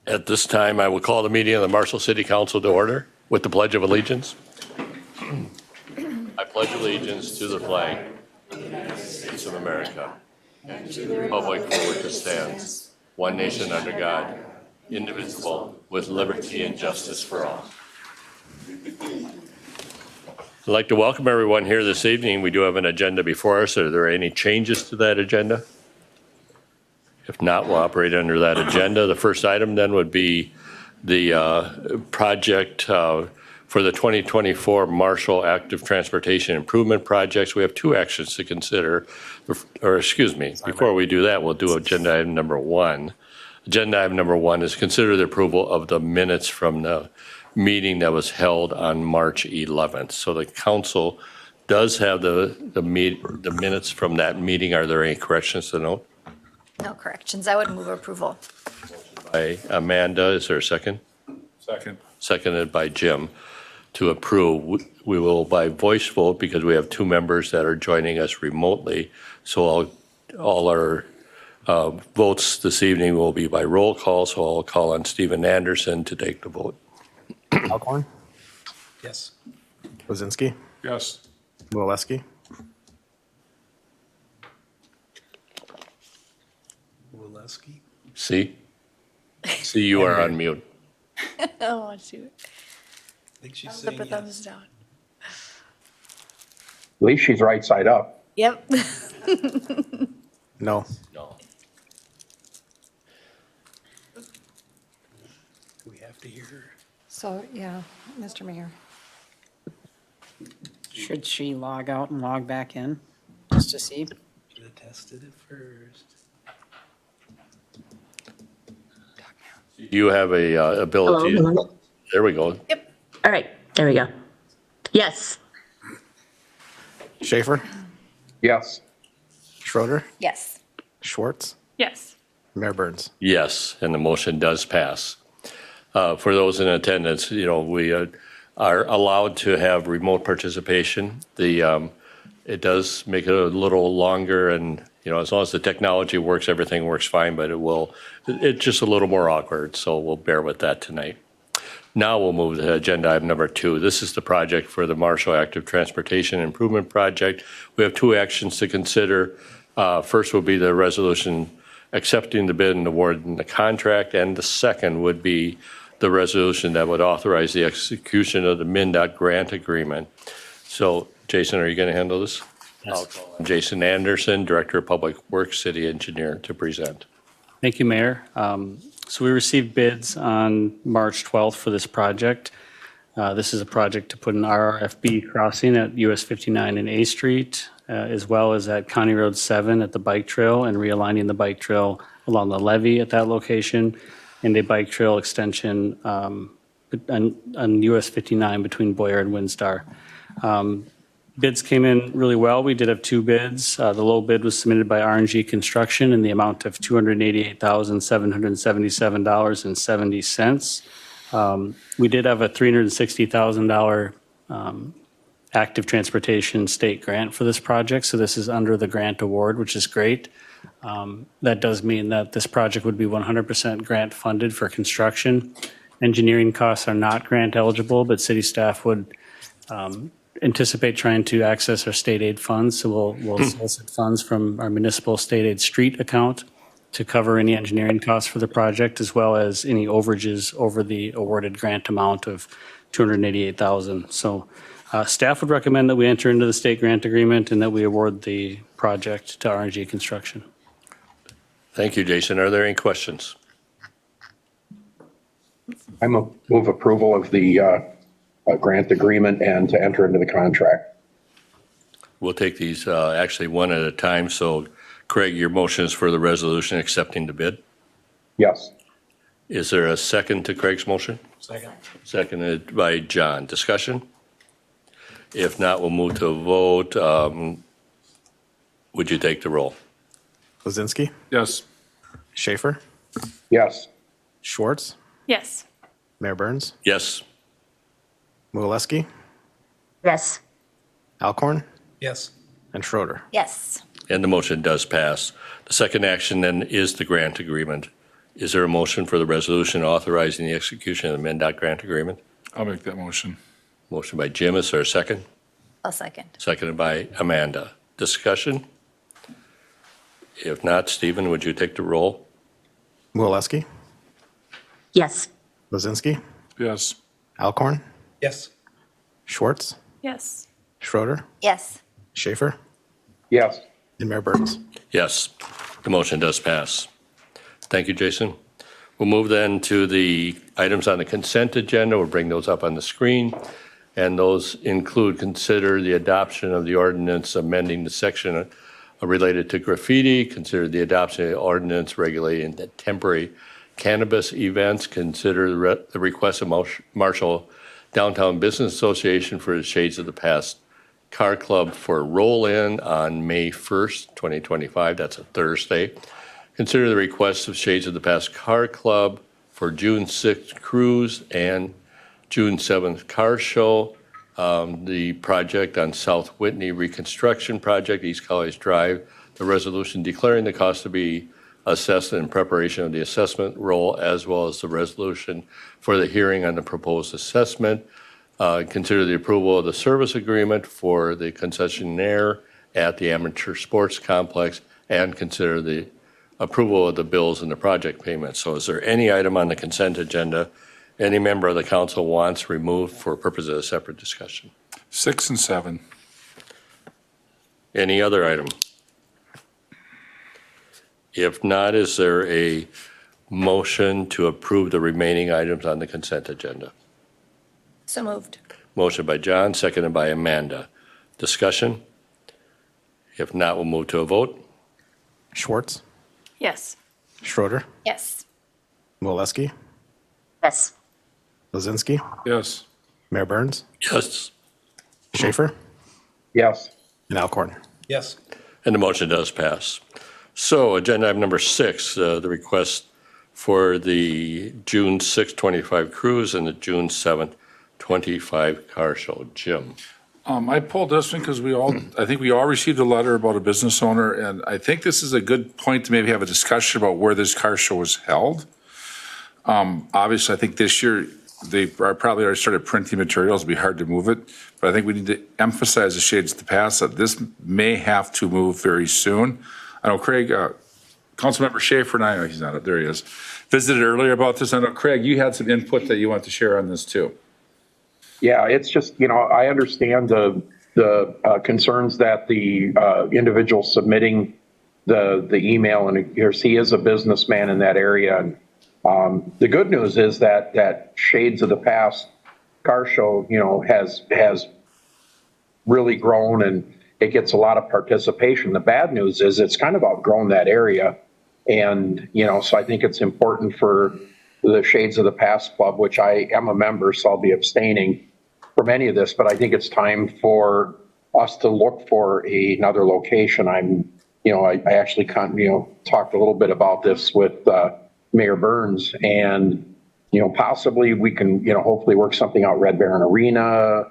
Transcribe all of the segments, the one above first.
At this time, I will call the meeting of the Marshall City Council to order with the Pledge of Allegiance. I pledge allegiance to the flag of the United States of America and to the republic for which it stands, one nation under God, indivisible, with liberty and justice for all. I'd like to welcome everyone here this evening. We do have an agenda before us. Are there any changes to that agenda? If not, we'll operate under that agenda. The first item then would be the project for the 2024 Marshall Active Transportation Improvement Projects. We have two actions to consider, or excuse me, before we do that, we'll do agenda item number one. Agenda item number one is consider the approval of the minutes from the meeting that was held on March 11th. So the council does have the minutes from that meeting. Are there any corrections to note? No corrections. I would move approval. By Amanda, is there a second? Second. Seconded by Jim to approve. We will by voice vote because we have two members that are joining us remotely. So all our votes this evening will be by roll call. So I'll call on Stephen Anderson to take the vote. Alcorn, Yes. Lozinski, Yes. Walewski, Walewski. See, you are on mute. Oh, shoot. I think she's Put saying the yes. thumbs down. At least she's right side up. Yep. no. No. Do we have to hear her? So, yeah, Mr. Mayor. Should she log out and log back in, just to see? Should have tested it first. You have a ability. Hello. There we go. Yep. All right, there we go. Yes. Schaefer, Yes. Schroeder, Yes. Schwartz, Yes. Mayor Burns. Yes, and the motion does pass. For those in attendance, we are allowed to have remote participation. It does make it a little longer, and as long as the technology works, everything works fine. But it's just a little more awkward. So we'll bear with that tonight. Now we'll move to agenda item number 2. This is the project for the Marshall Active Transportation Improvement Project. We have two actions to consider. First will be the resolution accepting the bid and awarding the contract, and the second would be the resolution that would authorize the execution of the MnDOT grant agreement. So, Jason, are you going to handle this? Yes. I'll call on Jason Anderson, Director of Public Works, City Engineer, to present. Thank you, Mayor. So we received bids on March 12th for this project. This is a project to put an RRFB crossing at US 59 and A Street, as well as at County Road 7 at the bike trail, and realigning the bike trail along the levee at that location, and a bike trail extension on US 59 between Boyer and Windstar. Bids came in really well. We did have two bids. The low bid was submitted by RNG Construction in the amount of $288,777.70. We did have a $360,000 active transportation state grant for this project, so this is under the grant award, which is great. That does mean that this project would be 100% grant funded for construction. Engineering costs are not grant eligible, but city staff would anticipate trying to access our state aid funds, so we'll solicit funds from our municipal state aid street account to cover any engineering costs for the project, as well as any overages over the awarded grant amount of $288,000. So staff would recommend that we enter into the state grant agreement and that we award the project to RNG Construction. Thank you, Jason. Are there any questions? I move approval of the grant agreement and to enter into the contract. We'll take these actually one at a time. So, Craig, your motion is for the resolution accepting the bid. Yes. Is there a second to Craig's motion? Second. Seconded by John. Discussion? If not, we'll move to a vote. Would you take the roll? Lozinski, Yes. Schaefer, Yes. Schwartz, Yes. Mayor Burns, Yes. Walewski, Yes. Alcorn, Yes. and Schroeder. Yes. And the motion does pass. The second action then is the grant agreement. Is there a motion for the resolution authorizing the execution of the MnDOT grant agreement? I'll make that motion. Motion by Jim, is there a second? I'll second. Seconded by Amanda. Discussion? If not, Stephen, would you take the roll? Mulesky, Yes. Lozinski, Yes. Alcorn, Yes. Schwartz, Yes. Schroeder, Yes. Schaefer, Yes. and Mayor Burns. Yes, the motion does pass. Thank you, Jason. We'll move then to the items on the consent agenda. We'll bring those up on the screen. And those include consider the adoption of the ordinance amending the section related to graffiti, consider the adoption of the ordinance regulating the temporary cannabis events, consider the request of Marshall Downtown Business Association for the Shades of the Past Car Club for roll-in on May 1st, 2025. That's a Thursday. Consider the request of Shades of the Past Car Club for June 6th cruise and June 7th car show. The project on South Whitney reconstruction project, East College Drive, the resolution declaring the cost to be assessed in preparation of the assessment roll, as well as the resolution for the hearing on the proposed assessment. Consider the approval of the service agreement for the concessionaire at the amateur sports complex, and consider the approval of the bills and the project payments. So is there any item on the consent agenda any member of the council wants removed for purpose of a separate discussion? 6 and 7. Any other item? If not, is there a motion to approve the remaining items on the consent agenda? So moved. Motion by John, seconded by Amanda. Discussion? If not, we'll move to a vote. Schwartz, Yes. Schroeder, Yes. Mulesky, Yes. Lozinski, Yes. Mayor Burns, Yes. Schaefer, Yes. and Alcorn. Yes. And the motion does pass. So agenda item number 6, the request for the June 6, 25 cruise and the June 7th, 25 car show. Jim? I pulled this one because I think we all received a letter about a business owner, and I think this is a good point to maybe have a discussion about where this car show was held. Obviously, I think this year, they are probably already started printing materials. It'd be hard to move it, but I think we need to emphasize the Shades of the Past that this may have to move very soon. I know Craig, Councilmember Schaefer and I, oh, he's not up, there he is, visited earlier about this. I know, Craig, you had some input that you want to share on this too. Yeah, it's just, I understand the concerns that the individual submitting the email, and he is a businessman in that area. And the good news is that Shades of the Past car show, has really grown and it gets a lot of participation. The bad news is it's kind of outgrown that area. And, so I think it's important for the Shades of the Past Club, which I am a member, so I'll be abstaining from any of this, but I think it's time for us to look for another location. I actually talked a little bit about this with Mayor Burns, and possibly we can hopefully work something out. Red Baron Arena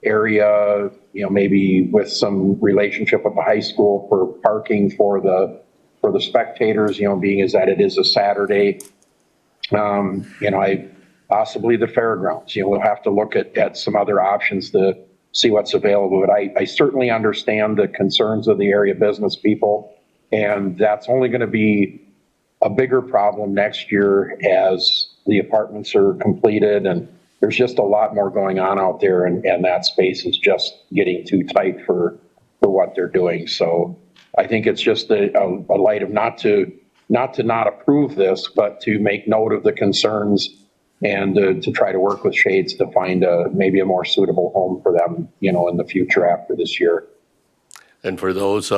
area, maybe with some relationship with the high school for parking for the spectators. Being as that it is a Saturday, possibly the fairgrounds. We'll have to look at some other options to see what's available. But I certainly understand the concerns of the area business people, and that's only going to be a bigger problem next year as the apartments are completed, and there's just a lot more going on out there, and that space is just getting too tight for what they're doing. So I think it's just a light of not to approve this, but to make note of the concerns and to try to work with Shades to find maybe a more suitable home for them, in the future after this year. And for those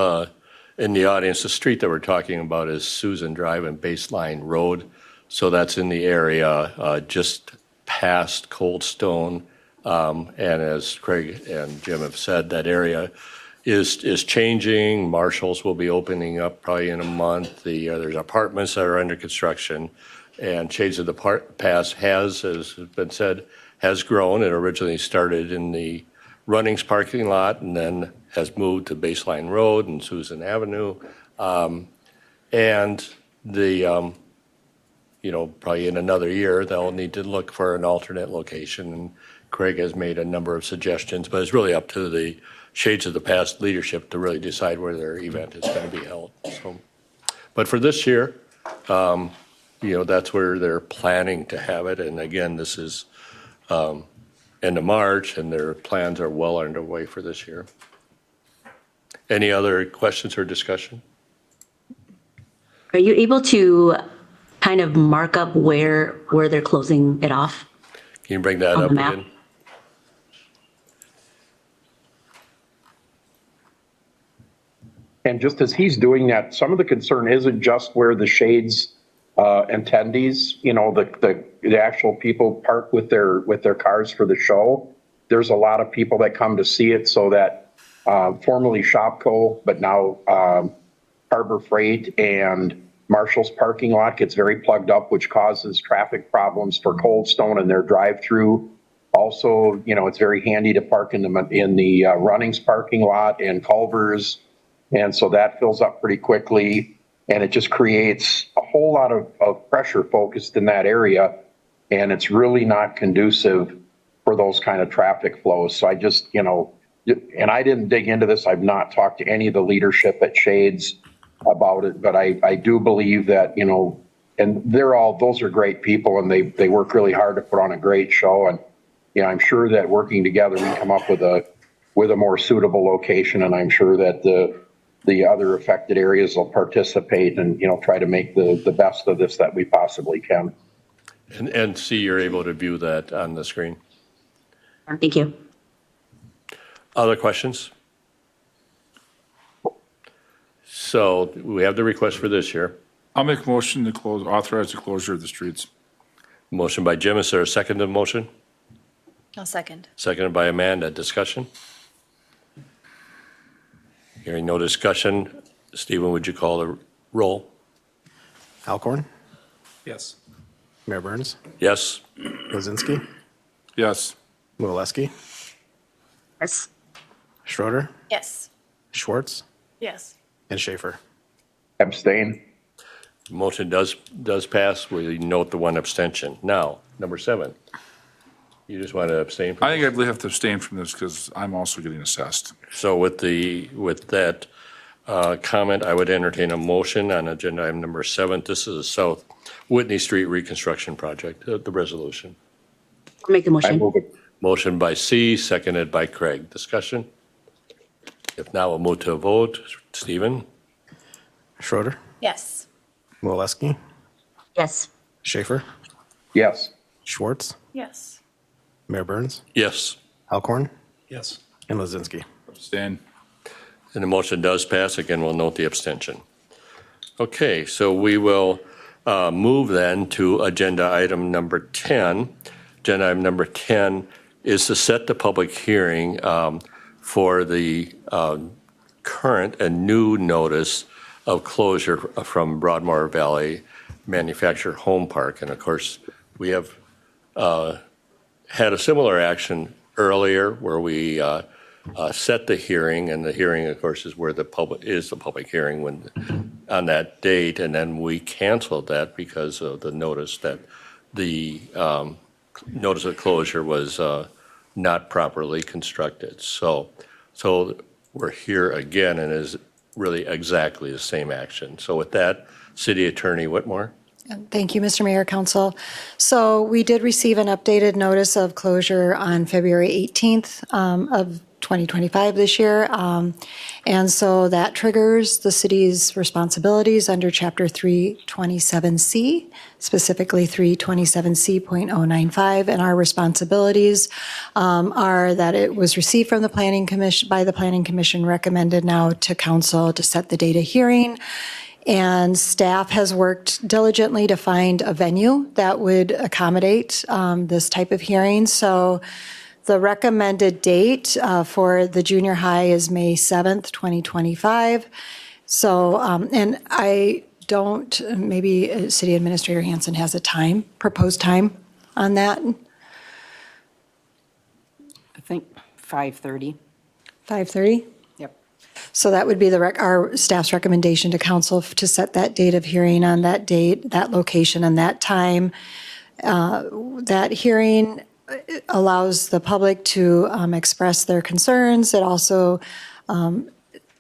in the audience, the street that we're talking about is Susan Drive and Baseline Road. So that's in the area just past Cold Stone. And as Craig and Jim have said, that area is changing. Marshalls will be opening up probably in a month. There's apartments that are under construction. And Shades of the Past has, as has been said, has grown. It originally started in the Runnings parking lot and then has moved to Baseline Road and Susan Avenue. And the probably in another year, they'll need to look for an alternate location. And Craig has made a number of suggestions, but it's really up to the Shades of the Past leadership to really decide where their event is going to be held. So, but for this year, that's where they're planning to have it. And again, this is end of March, and their plans are well underway for this year. Any other questions or discussion? Are you able to kind of mark up where they're closing it off? Can you bring that On the up map? again? And just as he's doing that, some of the concern isn't just where the Shades attendees, the actual people park with their cars for the show. There's a lot of people that come to see it, so that formerly Shopco, but now Harbor Freight and Marshall's parking lot gets very plugged up, which causes traffic problems for Cold Stone and their drive-through. Also, it's very handy to park in the Runnings parking lot and Culver's. And so that fills up pretty quickly, and it just creates a whole lot of pressure focused in that area. And it's really not conducive for those kind of traffic flows. So I just, and I didn't dig into this. I've not talked to any of the leadership at Shades about it, but I do believe that, and those are great people, and they work really hard to put on a great show. And, I'm sure that working together, we come up with a more suitable location. And I'm sure that the other affected areas will participate and, try to make the best of this that we possibly can. And see, you're able to view that on the screen. Thank you. Other questions? So we have the request for this year. I'll make a motion to authorize the closure of the streets. Motion by Jim. Is there a second to the motion? I'll second. Seconded by Amanda. Discussion? Hearing no discussion, Stephen, would you call the roll? Alcorn, Yes. Mayor Burns, Yes? Lozinski, Yes. Mulesky, Yes. Schroeder, Yes. Schwartz, Yes. and Schaefer. Abstain. Motion does pass. We note the one abstention. Now, number 7. You just want to abstain from I think I really have to abstain from this because I'm also getting assessed. So with that comment, I would entertain a motion on agenda item number 7. This is the South Whitney Street Reconstruction Project, the resolution. I'll make the I motion. move it. Motion by C, seconded by Craig. Discussion? If not, we'll move to a vote. Stephen? Schroeder, Yes. Mulesky, Yes. Schaefer, Yes. Schwartz, Yes. Mayor Burns, Yes. Alcorn, Yes. and Lozinski. Abstain. And the motion does pass. Again, we'll note the abstention. Okay, so we will move then to agenda item number 10. Agenda item number 10 is to set the public hearing for the current and new notice of closure from Broadmoor Valley Manufactured Home Park. And of course, we have had a similar action earlier where we set the hearing, and the hearing, of course, is where the public hearing on that date, and then we canceled that because of the notice that the notice of closure was not properly constructed. So we're here again, and is really exactly the same action. So with that, City Attorney Whitmore. Thank you, Mr. Mayor, Council. So we did receive an updated notice of closure on February 18th of 2025 this year. And so that triggers the city's responsibilities under Chapter 327C, specifically 327C.095. And our responsibilities are that it was received from the Planning Commission, by the Planning Commission, recommended now to Council to set the date of hearing. And staff has worked diligently to find a venue that would accommodate this type of hearing. So the recommended date for the junior high is May 7th, 2025. So, and I don't, maybe City Administrator Hansen has a proposed time on that, I think 5:30. 5:30? Yep. So that would be our staff's recommendation to council to set that date of hearing on that date, that location, and that time. That hearing allows the public to express their concerns. It also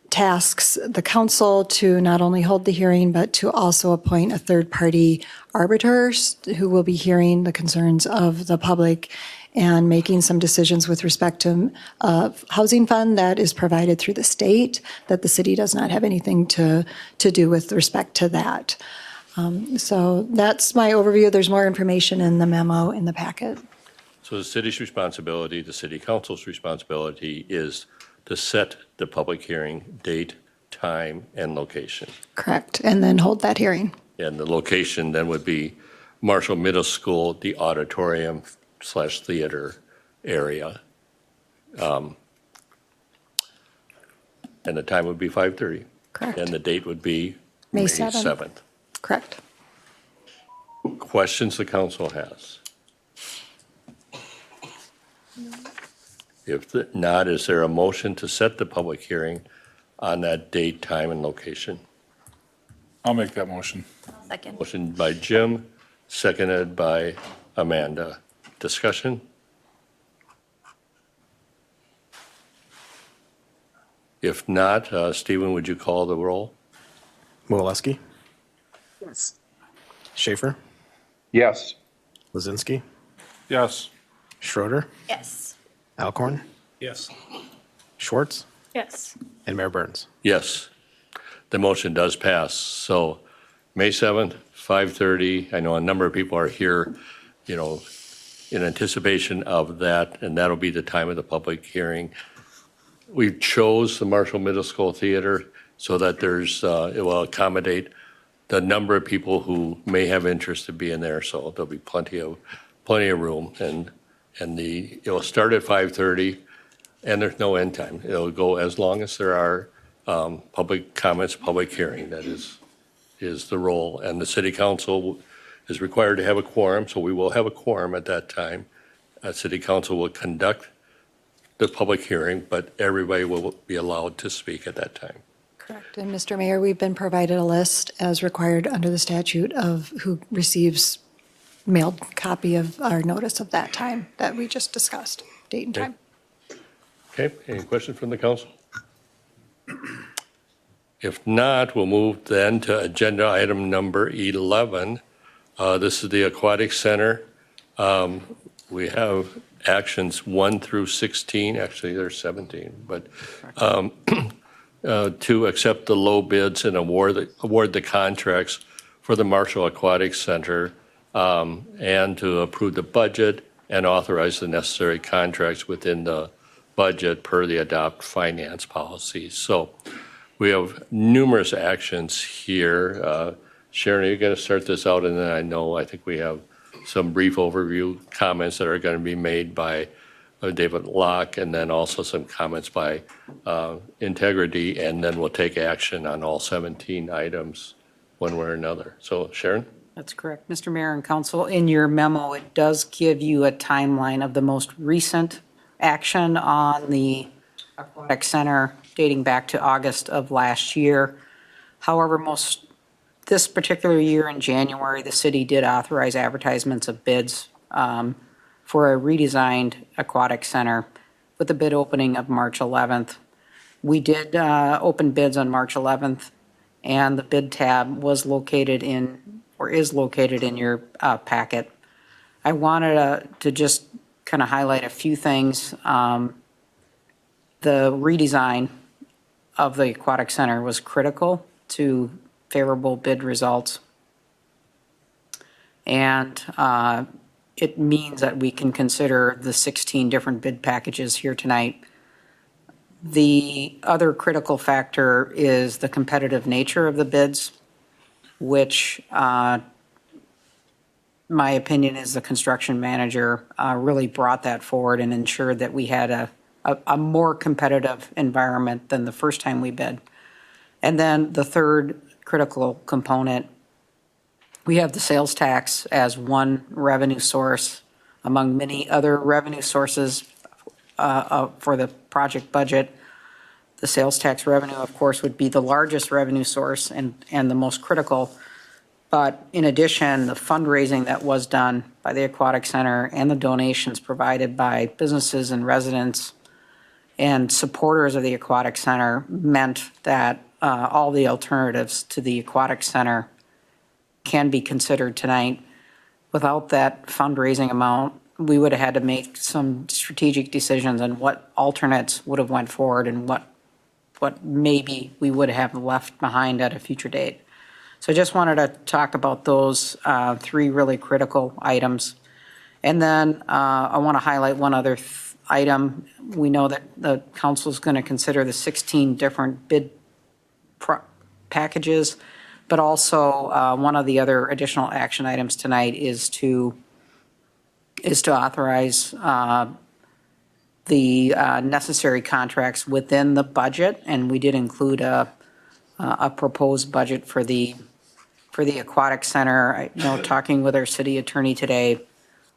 tasks the council to not only hold the hearing, but to also appoint a third-party arbiter who will be hearing the concerns of the public and making some decisions with respect to housing fund that is provided through the state, that the city does not have anything to do with respect to that. So that's my overview. There's more information in the memo in the packet. So the city's responsibility, the city council's responsibility is to set the public hearing date, time, and location. Correct. And then hold that hearing. And the location then would be Marshall Middle School, the auditorium/theater area. And the time would be 5:30. Correct. And the date would be May May 7th. 7th. Correct. Questions the council has? If not, is there a motion to set the public hearing on that date, time, and location? I'll make that motion. Second. Motion by Jim, seconded by Amanda. Discussion? If not, Stephen, would you call the roll? Moleski, Yes. Schaefer, Yes. Lizinski, Yes. Schroeder, Yes. Alcorn, Yes. Schwartz, Yes. and Mayor Burns. Yes. The motion does pass. So May 7th, 5:30. I know a number of people are here, in anticipation of that, and that'll be the time of the public hearing. We chose the Marshall Middle School Theater so that it will accommodate the number of people who may have interest in being there. So there'll be plenty of room, and it will start at 5:30, and there's no end time. It'll go as long as there are public comments, public hearing. That is the role. And the city council is required to have a quorum, so we will have a quorum at that time. City council will conduct the public hearing, but everybody will be allowed to speak at that time. Correct. And Mr. Mayor, we've been provided a list as required under the statute of who receives mailed copy of our notice of that time that we just discussed, date and time. Okay, any questions from the council? If not, we'll move then to agenda item number 11. This is the Aquatic Center. We have actions 1 through 16, actually there's 17, but to accept the low bids and award the contracts for the Marshall Aquatic Center, and to approve the budget and authorize the necessary contracts within the budget per the adopt finance policy. So we have numerous actions here. Sharon, are you going to start this out? And then I think we have some brief overview comments that are going to be made by David Locke, and then also some comments by Integrity, and then we'll take action on all 17 items one way or another. So Sharon? That's correct. Mr. Mayor and Council, in your memo, it does give you a timeline of the most recent action on the Aquatic Center dating back to August of last year. However, this particular year in January, the city did authorize advertisements of bids for a redesigned aquatic center with the bid opening of March 11th. We did open bids on March 11th, and the bid tab was located is located in your packet. I wanted to just kind of highlight a few things. The redesign of the aquatic center was critical to favorable bid results. And it means that we can consider the 16 different bid packages here tonight. The other critical factor is the competitive nature of the bids, which my opinion is the construction manager really brought that forward and ensured that we had a more competitive environment than the first time we bid. And then the third critical component, we have the sales tax as one revenue source among many other revenue sources for the project budget. The sales tax revenue, of course, would be the largest revenue source and the most critical. But in addition, the fundraising that was done by the Aquatic Center and the donations provided by businesses and residents and supporters of the Aquatic Center meant that all the alternatives to the Aquatic Center can be considered tonight. Without that fundraising amount, we would have had to make some strategic decisions on what alternates would have went forward and what maybe we would have left behind at a future date. So I just wanted to talk about those three really critical items. And then I want to highlight one other item. We know that the council is going to consider the 16 different bid packages, but also one of the other additional action items tonight is to authorize the necessary contracts within the budget, and we did include a proposed budget for the Aquatic Center. Talking with our city attorney today,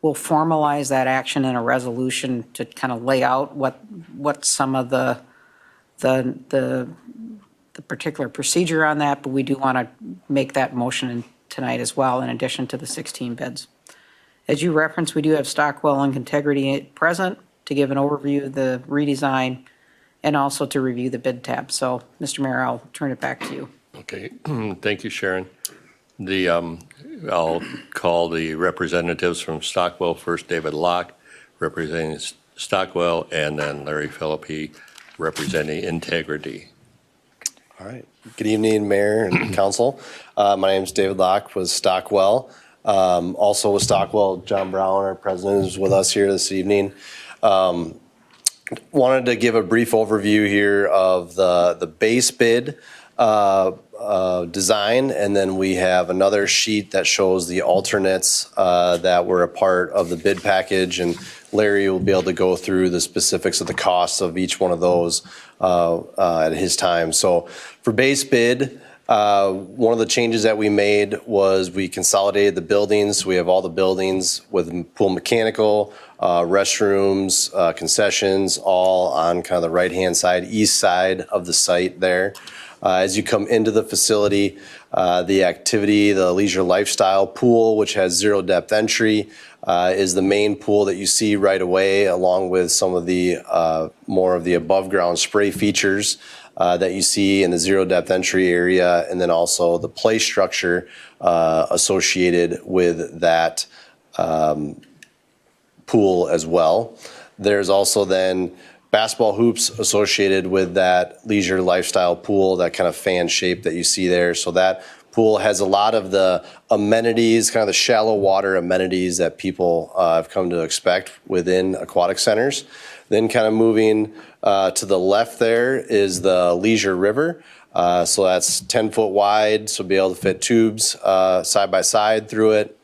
we'll formalize that action in a resolution to kind of lay out what some of the particular procedure on that, but we do want to make that motion tonight as well, in addition to the 16 bids. As you referenced, we do have Stockwell and Integrity present to give an overview of the redesign and also to review the bid tab. So, Mr. Mayor, I'll turn it back to you. Okay, thank you, Sharon. I'll call the representatives from Stockwell first, David Locke, representing Stockwell, and then Larry Philippi, representing Integrity. All right. Good evening, Mayor and Council. My name is David Locke with Stockwell. Also with Stockwell, John Brown, our president, is with us here this evening. Wanted to give a brief overview here of the base bid design, and then we have another sheet that shows the alternates that were a part of the bid package, and Larry will be able to go through the specifics of the costs of each one of those at his time. So for base bid, one of the changes that we made was we consolidated the buildings. We have all the buildings with pool mechanical, restrooms, concessions, all on kind of the right-hand side, east side of the site there. As you come into the facility, the activity, the leisure lifestyle pool, which has zero depth entry, is the main pool that you see right away, along with some of the more of the above ground spray features that you see in the zero depth entry area, and then also the play structure associated with that pool as well. There's also then basketball hoops associated with that leisure lifestyle pool, that kind of fan shape that you see there. So that pool has a lot of the amenities, kind of the shallow water amenities that people have come to expect within aquatic centers. Then kind of moving to the left there is the leisure river. So that's 10 foot wide, so be able to fit tubes side by side through it.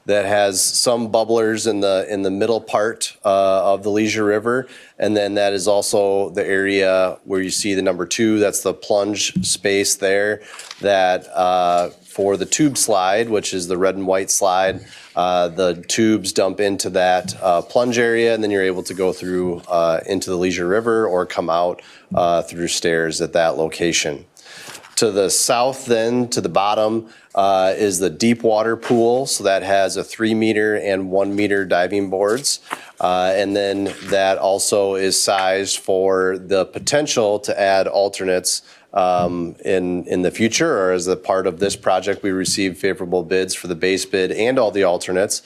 That has some bubblers in the middle part of the leisure river, and then that is also the area where you see the number 2. That's the plunge space there. That for the tube slide, which is the red and white slide, the tubes dump into that plunge area, and then you're able to go through into the leisure river or come out through stairs at that location. To the south then, to the bottom, is the deep water pool. So that has a 3 meter and 1 meter diving boards. And then that also is sized for the potential to add alternates in the future, or as a part of this project, we received favorable bids for the base bid and all the alternates.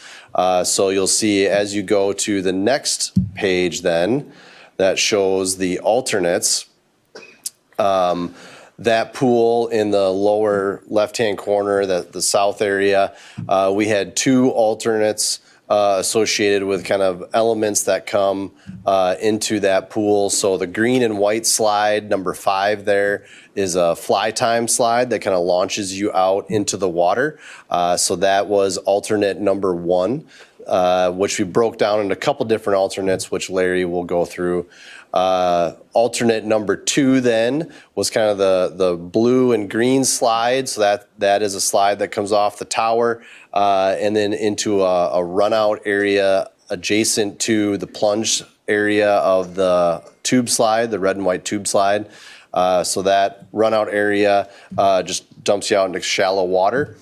So you'll see as you go to the next page then, that shows the alternates. That pool in the lower left-hand corner, the south area, we had 2 alternates associated with kind of elements that come into that pool. So the green and white slide, number 5 there, is a fly time slide that kind of launches you out into the water. So that was alternate number 1, which we broke down into a couple different alternates, which Larry will go through. Alternate number 2 then was kind of the blue and green slide. So that is a slide that comes off the tower and then into a run out area adjacent to the plunge area of the tube slide, the red and white tube slide. So that runout area just dumps you out into shallow water.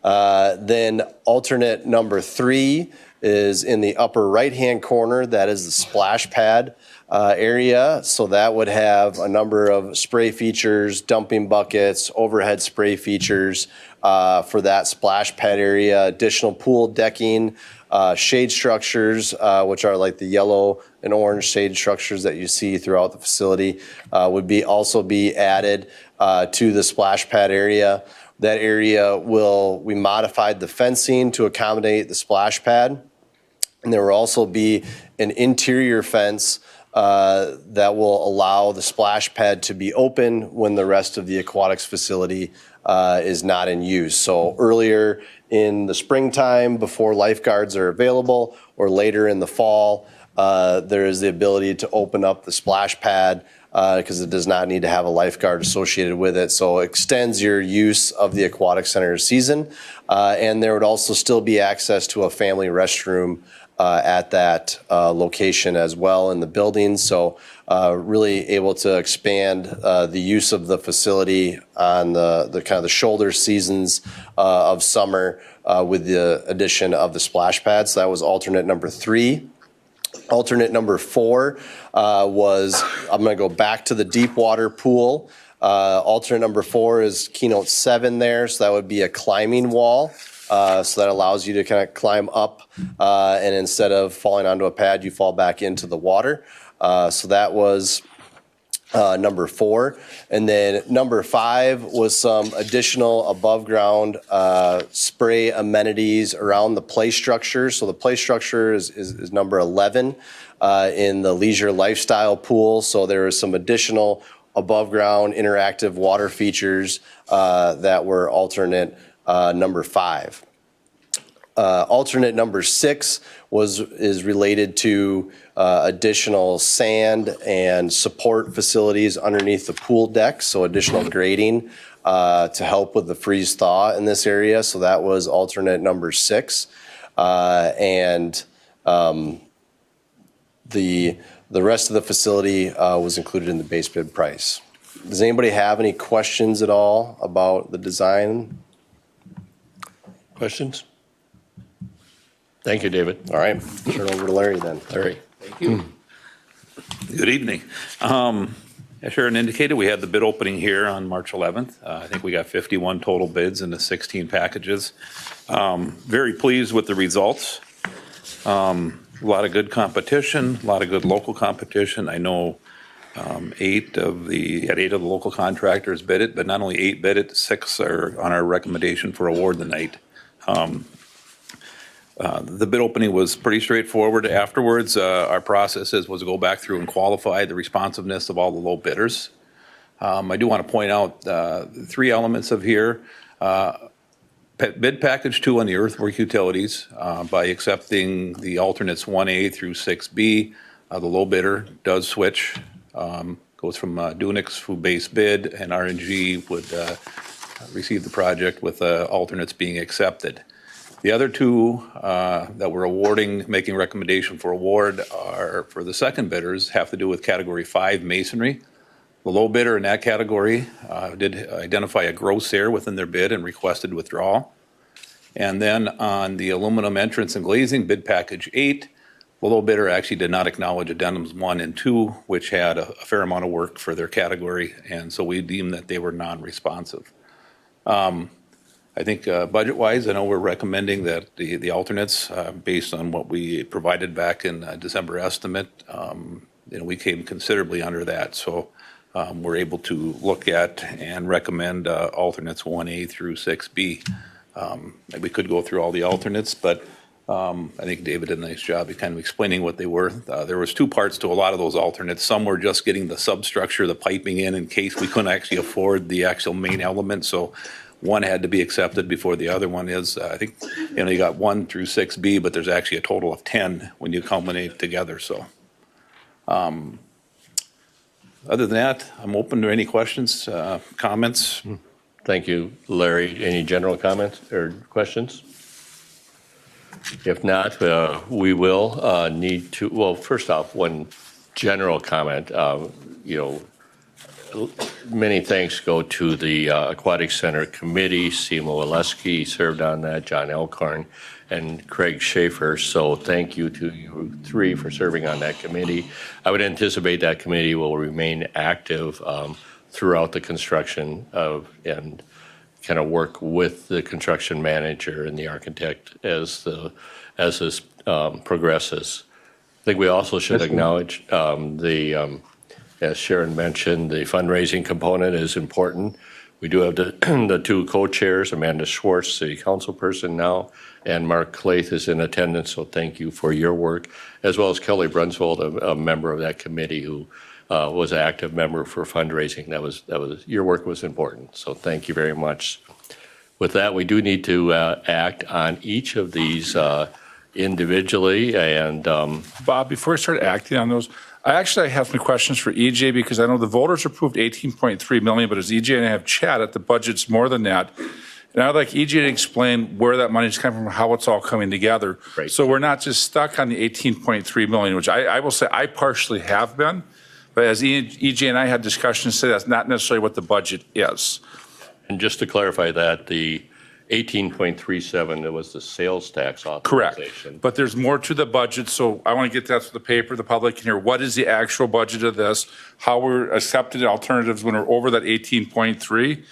Then alternate number 3 is in the upper right-hand corner. That is the splash pad area. So that would have a number of spray features, dumping buckets, overhead spray features for that splash pad area, additional pool decking, shade structures, which are like the yellow and orange shade structures that you see throughout the facility, would also be added to the splash pad area. That area we modified the fencing to accommodate the splash pad. And there will also be an interior fence that will allow the splash pad to be open when the rest of the aquatics facility is not in use. So earlier in the springtime, before lifeguards are available, or later in the fall, there is the ability to open up the splash pad because it does not need to have a lifeguard associated with it. So it extends your use of the aquatic center season. And there would also still be access to a family restroom at that location as well in the building. So really able to expand the use of the facility on the kind of the shoulder seasons of summer with the addition of the splash pad. So that was alternate number 3. Alternate number 4 was, I'm going to go back to the deep water pool. Alternate number 4 is keynote 7 there. So that would be a climbing wall. So that allows you to kind of climb up and instead of falling onto a pad, you fall back into the water. So that was number 4. And then number 5 was some additional above ground spray amenities around the play structure. So the play structure is number 11 in the leisure lifestyle pool. So there is some additional above ground interactive water features that were alternate number 5. Alternate number 6 is related to additional sand and support facilities underneath the pool deck, so additional grading to help with the freeze thaw in this area. So that was alternate number 6, and the rest of the facility was included in the base bid price. Does anybody have any questions at all about the design? Questions? Thank you, David. All right, turn it over to Larry then. Larry. Thank you. Good evening. As Sharon indicated, we had the bid opening here on March 11th. I think we got 51 total bids into 16 packages. Very pleased with the results. A lot of good competition, a lot of good local competition. I know 8 of the local contractors bid it, but not only 8 bid it, 6 are on our recommendation for award tonight. The bid opening was pretty straightforward. Afterwards, our process was to go back through and qualify the responsiveness of all the low bidders. I do want to point out 3 elements of here. Bid package 2 on the earthwork utilities, by accepting the alternates 1A through 6B, the low bidder does switch, goes from Dunix, who base bid, and RNG would receive the project with alternates being accepted. The other 2 that we're awarding, making recommendation for award, are for the second bidders, have to do with category 5 masonry. The low bidder in that category did identify a gross error within their bid and requested withdrawal. And then on the aluminum entrance and glazing, bid package 8, the low bidder actually did not acknowledge addendums 1 and 2, which had a fair amount of work for their category, and so we deemed that they were non-responsive. I think budget-wise, I know we're recommending that the alternates, based on what we provided back in December estimate, we came considerably under that. So we're able to look at and recommend alternates 1A through 6B. We could go through all the alternates, but I think David did a nice job of kind of explaining what they were. There was 2 parts to a lot of those alternates. Some were just getting the substructure, the piping in case we couldn't actually afford the actual main element. So one had to be accepted before the other one is. I think, you got 1 through 6B, but there's actually a total of 10 when you culminate together. So other than that, I'm open to any questions, comments. Thank you, Larry. Any general comments or questions? If not, we will need to, well, first off, one general comment, many thanks go to the Aquatic Center Committee. Simo Oleski served on that, John Elkhorn, and Craig Schaefer. So thank you to you three for serving on that committee. I would anticipate that committee will remain active throughout the construction and kind of work with the construction manager and the architect as this progresses. I think we also should acknowledge as Sharon mentioned, the fundraising component is important. We do have the two co-chairs, Amanda Schwartz, the council person now, and Mark Claith is in attendance, so thank you for your work, as well as Kelly Brunsvold, a member of that committee who was an active member for fundraising. That was your work was important, so thank you very much. With that, we do need to act on each of these individually, and Bob, before I start acting on those, I have some questions for EJ because I know the voters approved 18.3 million, but as EJ and I have chatted, the budget's more than that. And I'd like EJ to explain where that money's coming from, how it's all coming together. Right. So we're not just stuck on the 18.3 million, which I will say I partially have been. But as EJ and I had discussions, say that's not necessarily what the budget is. And just to clarify that, the 18.37, it was the sales tax Correct. authorization. But there's more to the budget, so I want to get that to the paper, the public can hear. What is the actual budget of this? How we're accepting alternatives when we're over that 18.3?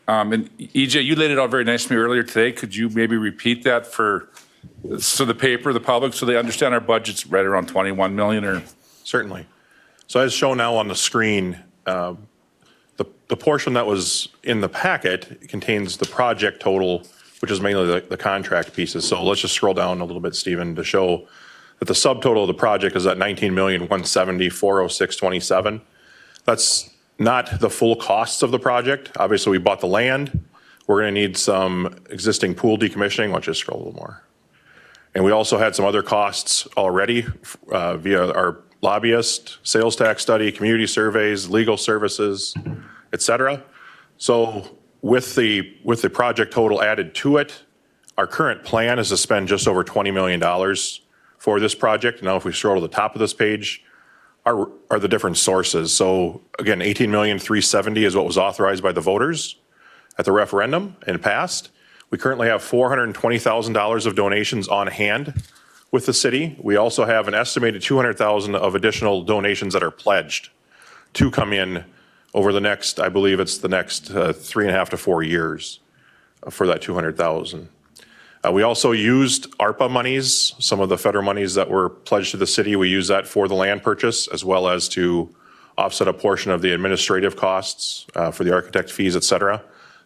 And EJ, you laid it out very nice to me earlier today. Could you maybe repeat that so the paper, the public, so they understand our budget's right around 21 million or? Certainly. So as shown now on the screen, the portion that was in the packet contains the project total, which is mainly the contract pieces. So let's just scroll down a little bit, Stephen, to show that the subtotal of the project is at 19,170,406.27. That's not the full costs of the project. Obviously, we bought the land. We're going to need some existing pool decommissioning. Let's just scroll a little more. And we also had some other costs already via our lobbyist, sales tax study, community surveys, legal services, et cetera. So with the project total added to it, our current plan is to spend just over $20 million for this project. Now, if we scroll to the top of this page, are the different sources. So again, 18,370,000 is what was authorized by the voters at the referendum and passed. We currently have $420,000 of donations on hand with the city. We also have an estimated $200,000 of additional donations that are pledged to come in over the next, I believe it's the next 3.5 to 4 years for that $200,000. We also used ARPA monies, some of the federal monies that were pledged to the city. We use that for the land purchase as well as to offset a portion of the administrative costs for the architect fees, et cetera.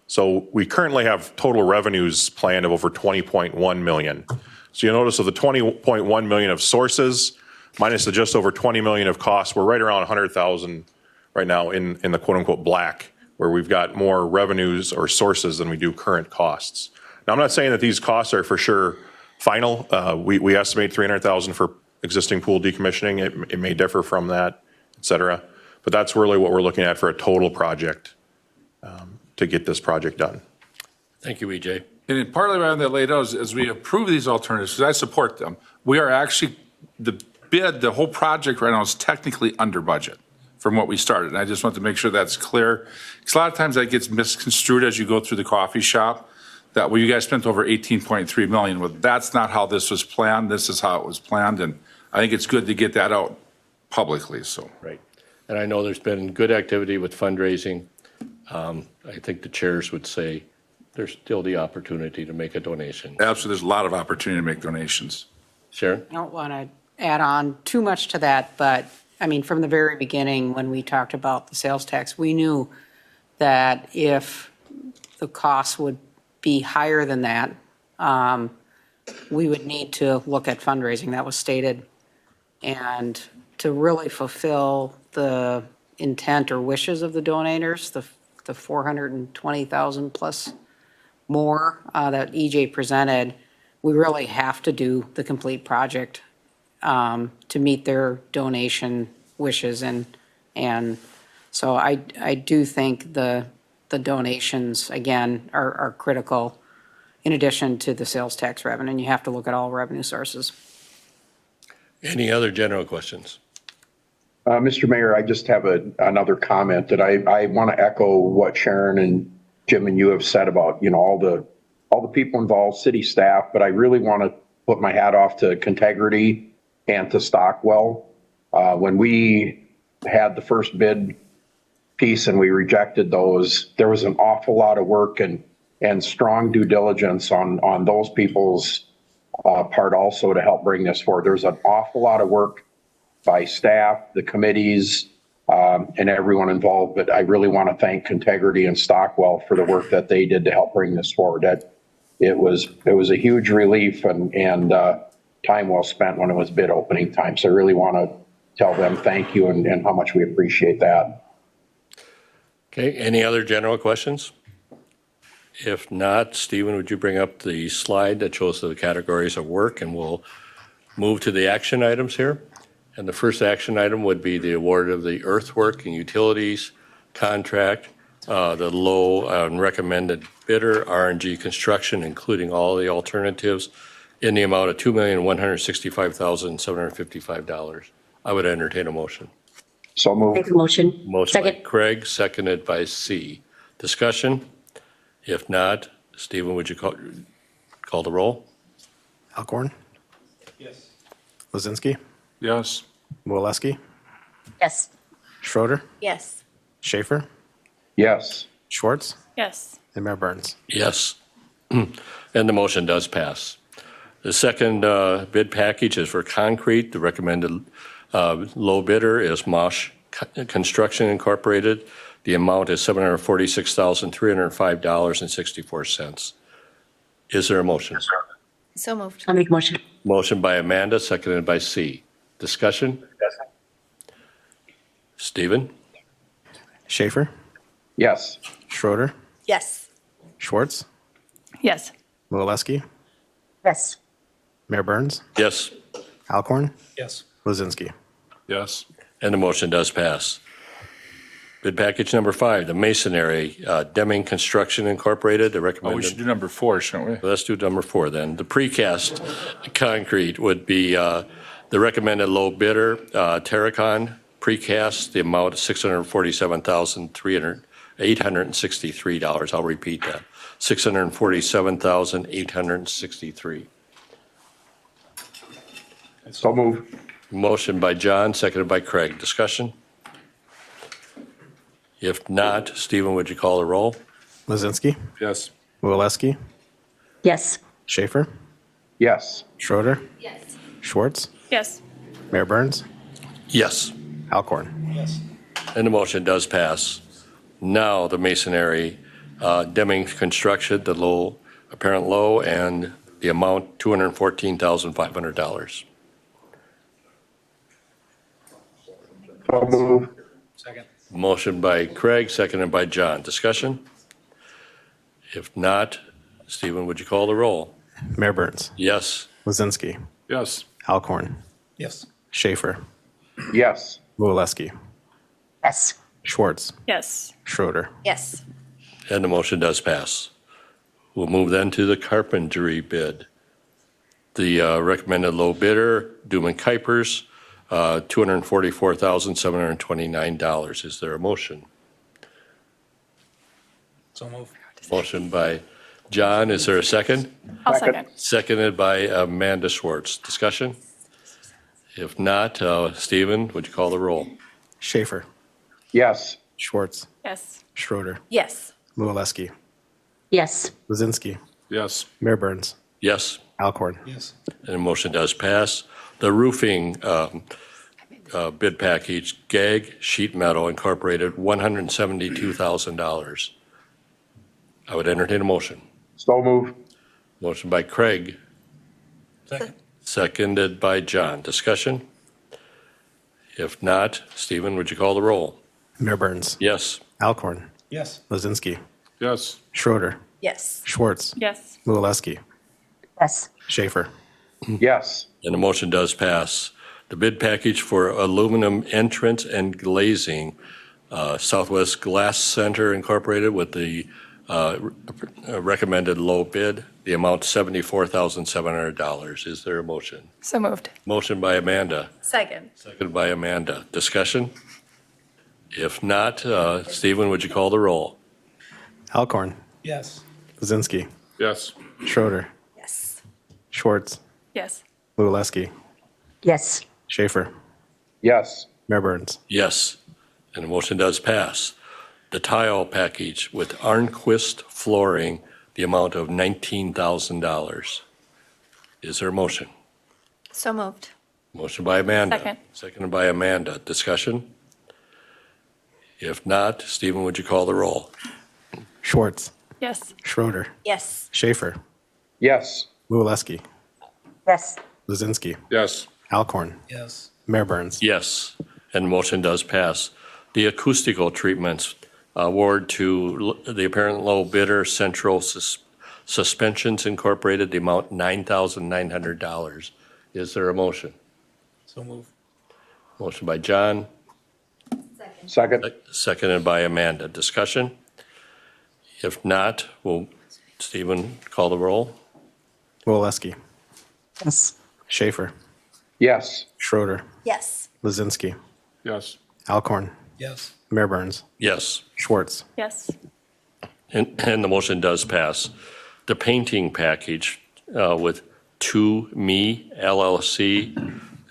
So we currently have total revenues planned of over 20.1 million. So you'll notice of the 20.1 million of sources minus the just over 20 million of costs, we're right around 100,000 right now in the quote unquote black, where we've got more revenues or sources than we do current costs. Now, I'm not saying that these costs are for sure final. We estimate 300,000 for existing pool decommissioning. It may differ from that, et cetera. But that's really what we're looking at for a total project to get this project done. Thank you, EJ. And partly why that laid out is as we approve these alternatives, because I support them, we are actually, the whole project right now is technically under budget from what we started. And I just want to make sure that's clear. Because a lot of times that gets misconstrued as you go through the coffee shop, that, well, you guys spent over 18.3 million. Well, that's not how this was planned. This is how it was planned. And I think it's good to get that out publicly, so. Right. And I know there's been good activity with fundraising. I think the chairs would say there's still the opportunity to make a donation. Absolutely, there's a lot of opportunity to make donations. Sharon? I don't want to add on too much to that, but I mean, from the very beginning, when we talked about the sales tax, we knew that if the costs would be higher than that, we would need to look at fundraising. That was stated. And to really fulfill the intent or wishes of the donators, the 420,000 plus more that EJ presented, we really have to do the complete project to meet their donation wishes. And so I do think the donations, again, are critical. in addition to the sales tax revenue, and you have to look at all revenue sources. Any other general questions? Mr. Mayor, I just have another comment that I want to echo what Sharon and Jim and you have said about, all the people involved, city staff, but I really want to put my hat off to Contegrity and to Stockwell. When we had the first bid piece and we rejected those, there was an awful lot of work and strong due diligence on those people's part also to help bring this forward. There's an awful lot of work by staff, the committees, and everyone involved. But I really want to thank Contegrity and Stockwell for the work that they did to help bring this forward. It was a huge relief and time well spent when it was bid opening time. So I really want to tell them thank you and how much we appreciate that. Okay, any other general questions? If not, Stephen, would you bring up the slide that shows the categories of work, and we'll move to the action items here. And the first action item would be the award of the earthwork and utilities contract, the low and recommended bidder, RNG Construction, including all the alternatives, in the amount of $2,165,755. I would entertain a motion. So moved. Make a motion. Motion by Second. Craig, seconded by C. Discussion? If not, Stephen, would you call the roll? Alcorn, Yes. Lozinski, Yes. Moleski, Yes. Schroeder, Yes. Schaefer, Yes. Schwartz, Yes. and Mayor Burns. Yes. And the motion does pass. The second bid package is for concrete. The recommended low bidder is Mosh Construction Incorporated. The amount is $746,305.64. Is there a motion? So moved. I'll make a motion. Motion by Amanda, seconded by C. Discussion? Stephen? Schaefer, Yes. Schroeder, Yes. Schwartz, Yes. Moleski, Yes. Mayor Burns, Yes. Alcorn, Yes. Lozinski. Yes. And the motion does pass. Bid package number 5, the masonry, Deming Construction Incorporated, the Oh, we recommended. should do number 4, shouldn't we? Let's do number 4 then. The precast concrete would be the recommended low bidder, Terracon Precast, the amount of $647,863. I'll repeat that, $647,863. So moved. Motion by John, seconded by Craig. Discussion? If not, Stephen, would you call the roll? Lozinski, Yes. Moleski, Yes. Schaefer, Yes. Schroeder, Yes. Schwartz, Yes. Mayor Burns, Yes. Alcorn. Yes. And the motion does pass. Now, the masonry, Deming Construction, the low, apparent low, and the amount $214,500. So moved. Second. Motion by Craig, seconded by John. Discussion? If not, Stephen, would you call the roll? Mayor Burns, Yes. Lozinski, Yes. Alcorn, Yes. Schaefer, Yes. Moleski, Yes. Schwartz, Yes. Schroeder. Yes. And the motion does pass. We'll move then to the carpentry bid. The recommended low bidder, Duman Kuipers, $244,729. Is there a motion? So moved. Motion by John. Is there a second? I'll second. Seconded by Amanda Schwartz. Discussion? If not, Stephen, would you call the roll? Schaefer, Yes. Schwartz, Yes. Schroeder, Yes. Moleski, Yes. Lozinski, Yes. Mayor Burns, Yes. Alcorn. Yes. And the motion does pass. The roofing bid package, GAG Sheet Metal Incorporated, $172,000. I would entertain a motion. So moved. Motion by Craig, Second. seconded by John. Discussion? If not, Stephen, would you call the roll? Mayor Burns, Yes. Alcorn, Yes. Lozinski, Yes. Schroeder, Yes. Schwartz, Yes. Moleski, Yes. Schaefer. Yes. And the motion does pass. The bid package for aluminum entrance and glazing, Southwest Glass Center Incorporated with the recommended low bid, the amount $74,700. Is there a motion? So moved. Motion by Amanda, Second. second by Amanda. Discussion? If not, Stephen, would you call the roll? Alcorn. Yes. Lazinski. Yes. Schroeder. Yes. Schwartz. Yes. Luleski. Yes. Schaefer. Yes. Mayor Burns. Yes, and the motion does pass. The tile package with Arnquist flooring, the amount of $19,000. Is there a motion? So moved. Motion by Amanda. Second. Seconded by Amanda. Discussion? If not, Stephen, would you call the roll? Schwartz. Yes. Schroeder. Yes. Schaefer. Yes. Luleski. Yes. Lazinski. Yes. Alcorn. Yes. Mayor Burns. Yes, and the motion does pass. The acoustical treatments award to the apparent low bidder, Central Suspensions Incorporated, the amount $9,900. Is there a motion? So move. Motion by John, Second. seconded by Amanda. Discussion? If not, will Stephen call the roll? Luleski. Yes. Schaefer. Yes. Schroeder. Yes. Lazinski. Yes. Alcorn. Yes. Mayor Burns. Yes. Schwartz. Yes. And the motion does pass. The painting package with To Me LLC,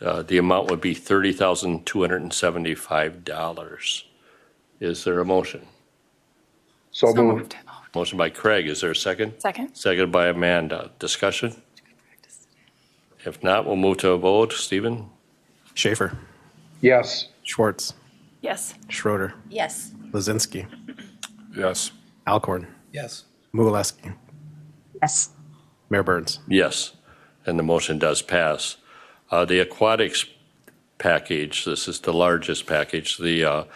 the amount would be $30,275. Is there a motion? So So moved. moved. Motion by Craig. Is there a second? Second. Seconded by Amanda. Discussion? If not, we'll move to a vote. Stephen? Schaefer. Yes. Schwartz. Yes. Schroeder. Yes. Lazinski. Yes. Alcorn. Yes. Luleski. Yes. Mayor Burns. Yes, and the motion does pass. The aquatics package, this is the largest package, the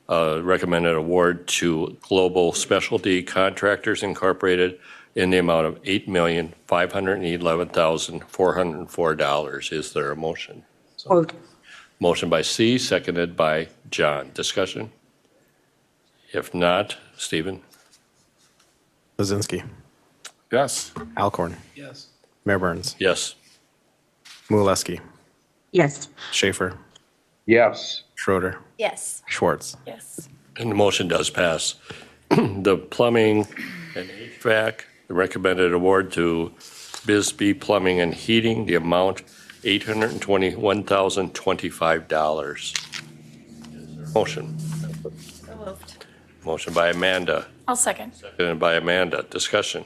recommended award to Global Specialty Contractors Incorporated in the amount of $8,511,404. Is there a motion? Moved. Motion by C, seconded by John. Discussion? If not, Stephen? Lazinski. Yes. Alcorn. Yes. Mayor Burns. Yes. Luleski. Yes. Schaefer. Yes. Schroeder. Yes. Schwartz. Yes. And the motion does pass. The plumbing and HVAC, the recommended award to Bisbee Plumbing and Heating, the amount $821,025. Motion. So moved. Motion by Amanda, I'll second. seconded by Amanda. Discussion.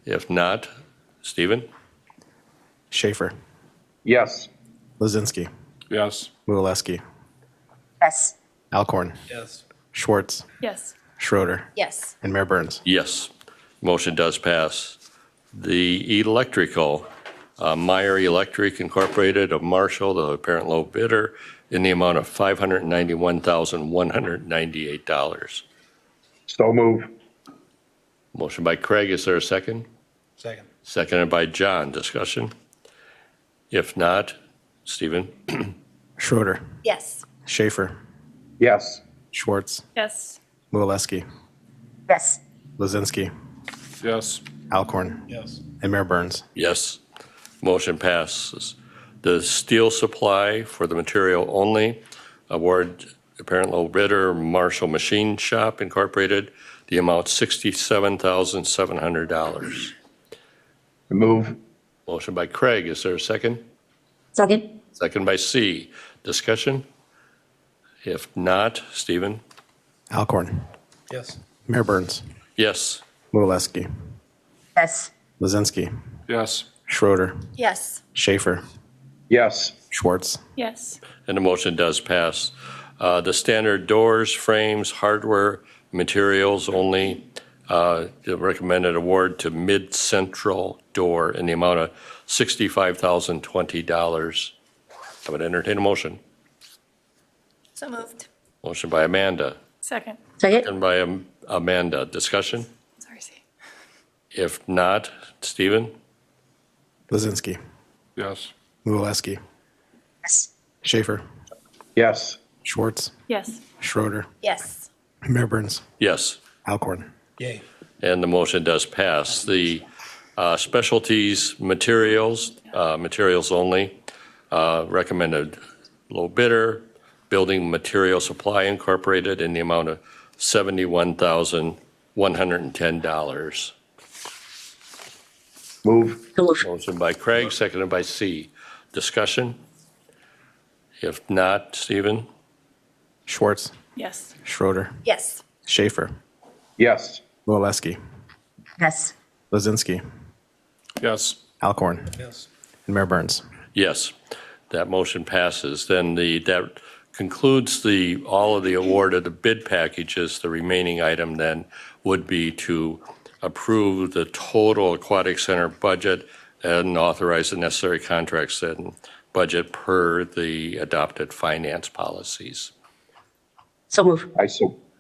If not, Stephen? Schaefer. Yes. Lazinski. Yes. Luleski. Yes. Alcorn. Yes. Schwartz. Yes. Schroeder. Yes. And Mayor Burns. Yes. Motion does pass. The electrical, Meyer Electric Incorporated of Marshall, the apparent low bidder, in the amount of $591,198. So move. Motion by Craig. Is there a second? Second. Seconded by John. Discussion? If not, Stephen? Schroeder. Yes. Schaefer. Yes. Schwartz. Yes. Luleski. Yes. Lazinski. Yes. Alcorn. Yes. And Mayor Burns. Yes. Motion passes. The steel supply for the material only, award apparent low bidder, Marshall Machine Shop Incorporated, the amount $67,700. Move. Motion by Craig. Is there a second? Second. Second by C. Discussion? If not, Stephen? Alcorn. Yes. Mayor Burns. Yes. Luleski. Yes. Lazinski. Yes. Schroeder. Yes. Schaefer. Yes. Schwartz. Yes. And the motion does pass. The standard doors, frames, hardware, materials only, the recommended award to Mid-Central Door in the amount of $65,020. I would entertain a motion. So moved. Motion by Amanda, Second. Second. and by Amanda. Discussion? Sorry, C. If not, Stephen? Lazinski. Yes. Luleski. Yes. Schaefer. Yes. Schwartz. Yes. Schroeder. Yes. Mayor Burns. Yes. Alcorn. Yay. And the motion does pass. The Specialties Materials, materials only, recommended low bidder, Building Material Supply Incorporated, in the amount of $71,110. Move. So moved. Motion by Craig, seconded by C. Discussion? If not, Stephen? Schwartz, Yes. Schroeder, Yes. Schaefer, Yes. Mulaleski, Yes. Lizinski, Yes. Alcorn, Yes. and Mayor Burns. Yes, that motion passes. Then that concludes all of the award of the bid packages. The remaining item then would be to approve the total aquatic center budget and authorize the necessary contracts and budget per the adopted finance policies. So moved.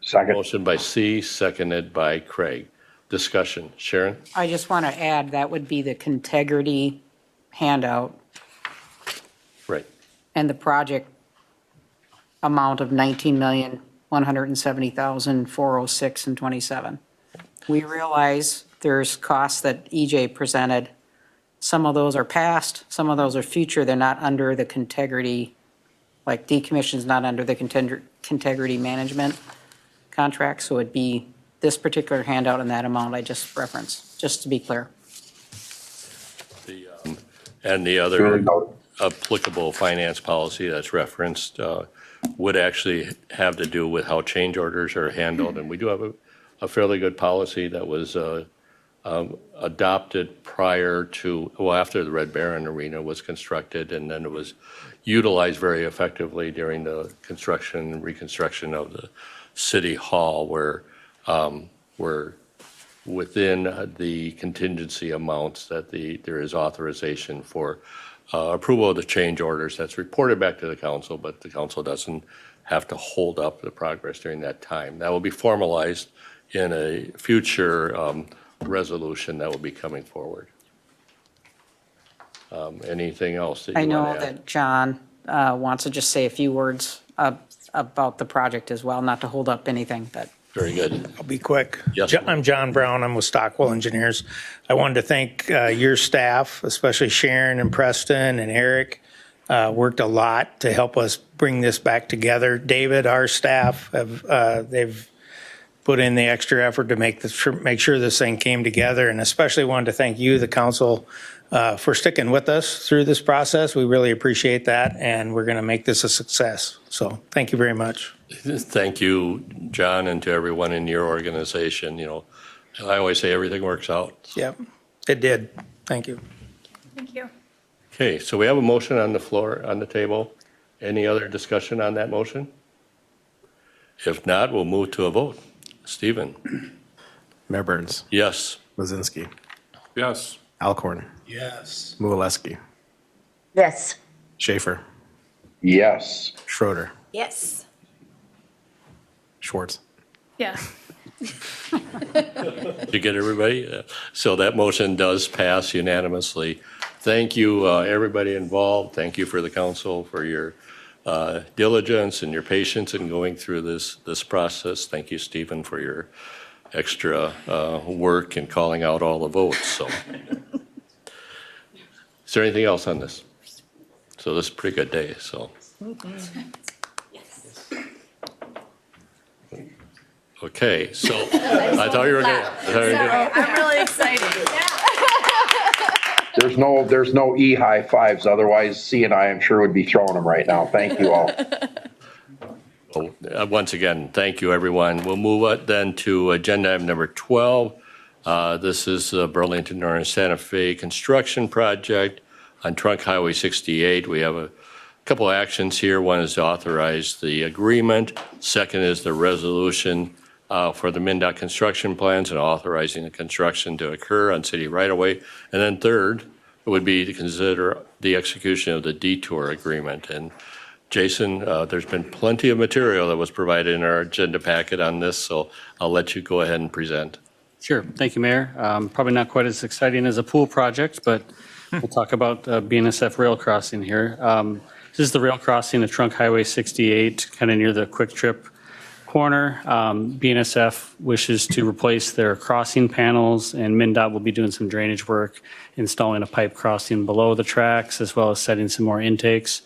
Second. Motion by C, seconded by Craig. Discussion. Sharon? I just want to add, that would be the Contegrity handout Right. and the project amount of $19,170,406.27. We realize there's costs that EJ presented. Some of those are past, some of those are future. They're not under the Contegrity, like decommission's not under the Contegrity management contract, so it'd be this particular handout and that amount I just referenced, just to be clear. And the other applicable finance policy that's referenced would actually have to do with how change orders are handled. And we do have a fairly good policy that was adopted after the Red Baron Arena was constructed, and then it was utilized very effectively during the construction and reconstruction of the City Hall, where we're within the contingency amounts that there is authorization for approval of the change orders that's reported back to the council, but the council doesn't have to hold up the progress during that time. That will be formalized in a future resolution that will be coming forward. Anything else that you I know want to add? that John wants to just say a few words about the project as well, not to hold up anything, but. Very good. I'll be quick. Yes. I'm John Brown. I'm with Stockwell Engineers. I wanted to thank your staff, especially Sharon and Preston and Eric. Worked a lot to help us bring this back together. David, our staff, they've put in the extra effort to make sure this thing came together. And especially wanted to thank you, the council, for sticking with us through this process. We really appreciate that, and we're going to make this a success. So thank you very much. Thank you, John, and to everyone in your organization. You know, I always say everything works out. Yep, it did. Thank you. Thank you. Okay, so we have a motion on the floor, on the table. Any other discussion on that motion? If not, we'll move to a vote. Stephen? Mayor Burns, Yes. Lizinski, Yes. Alcorn, Yes. Mulaleski, Yes. Schaefer, Yes. Schroeder, Yes. Schwartz. Yeah. Did you get everybody? So that motion does pass unanimously. Thank you, everybody involved. Thank you for the council for your diligence and your patience in going through this process. Thank you, Stephen, for your extra work in calling out all the votes. So, is there anything else on this? So this is a pretty good day. So. Okay, so I thought you were going to. I'm really excited. There's no high fives. Otherwise, C and I am sure would be throwing them right now. Thank you all. Once again, thank you, everyone. We'll move on then to agenda item number 12. This is the Burlington Northern Santa Fe construction project on Trunk Highway 68. We have a couple of actions here. One is to authorize the agreement. Second is the resolution for the MnDOT construction plans and authorizing the construction to occur on city right-of-way. And then third would be to consider the execution of the detour agreement. And Jason, there's been plenty of material that was provided in our agenda packet on this, so I'll let you go ahead and present. Sure. Thank you, Mayor. Probably not quite as exciting as a pool project, but we'll talk about BNSF rail crossing here. This is the rail crossing of Trunk Highway 68, kind of near the Quick Trip corner. BNSF wishes to replace their crossing panels, and MnDOT will be doing some drainage work, installing a pipe crossing below the tracks, as well as setting some more intakes.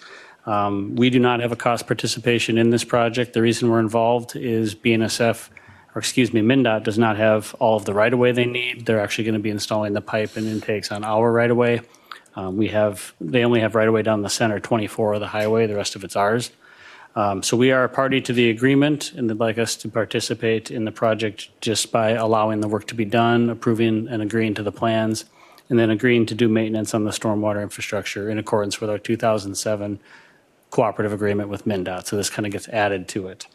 We do not have a cost participation in this project. The reason we're involved is MnDOT does not have all of the right-of-way they need. They're actually going to be installing the pipe and intakes on our right-of-way. They only have right-of-way down the center, 24 of the highway. The rest of it's ours. So we are a party to the agreement, and they'd like us to participate in the project just by allowing the work to be done, approving and agreeing to the plans, and then agreeing to do maintenance on the stormwater infrastructure in accordance with our 2007 cooperative agreement with MnDOT. So this kind of gets added to it.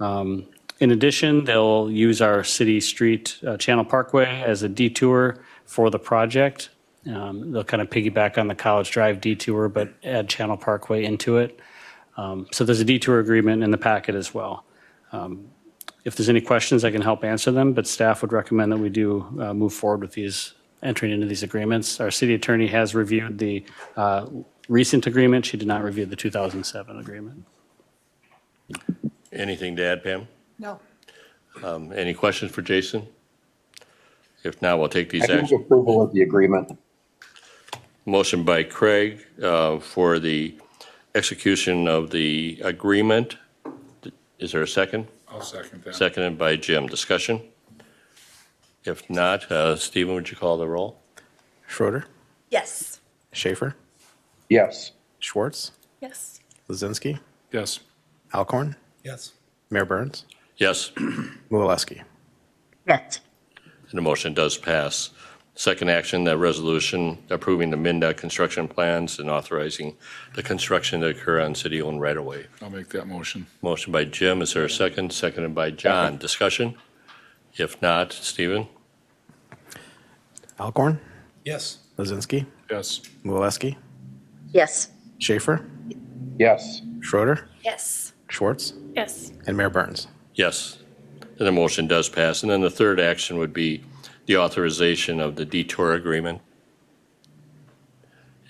In addition, they'll use our city street, Channel Parkway, as a detour for the project. They'll kind of piggyback on the College Drive detour, but add Channel Parkway into it. So there's a detour agreement in the packet as well. If there's any questions, I can help answer them, but staff would recommend that we do move forward with these, entering into these agreements. Our city attorney has reviewed the recent agreement. She did not review the 2007 agreement. Anything to add, Pam? No. Any questions for Jason? If not, we'll take these I move actions. approval of the agreement. Motion by Craig for the execution of the agreement. Is there a second? I'll second that. Seconded by Jim. Discussion? If not, Stephen, would you call the roll? Schroeder, Yes. Schaefer, Yes. Schwartz, Yes. Lizinski, Yes. Alcorn, Yes. Mayor Burns, Yes, Mulaleski. Yes. and the motion does pass. Second action, that resolution approving the MnDOT construction plans and authorizing the construction to occur on city-owned right-of-way. I'll make that motion. Motion by Jim. Is there a second? Seconded by John. Discussion? If not, Stephen? Alcorn, Yes. Lizinski, Yes. Mulaleski, Yes. Schaefer, Yes. Schroeder, Yes. Schwartz, Yes. and Mayor Burns. Yes. And the motion does pass. And then the third action would be the authorization of the detour agreement.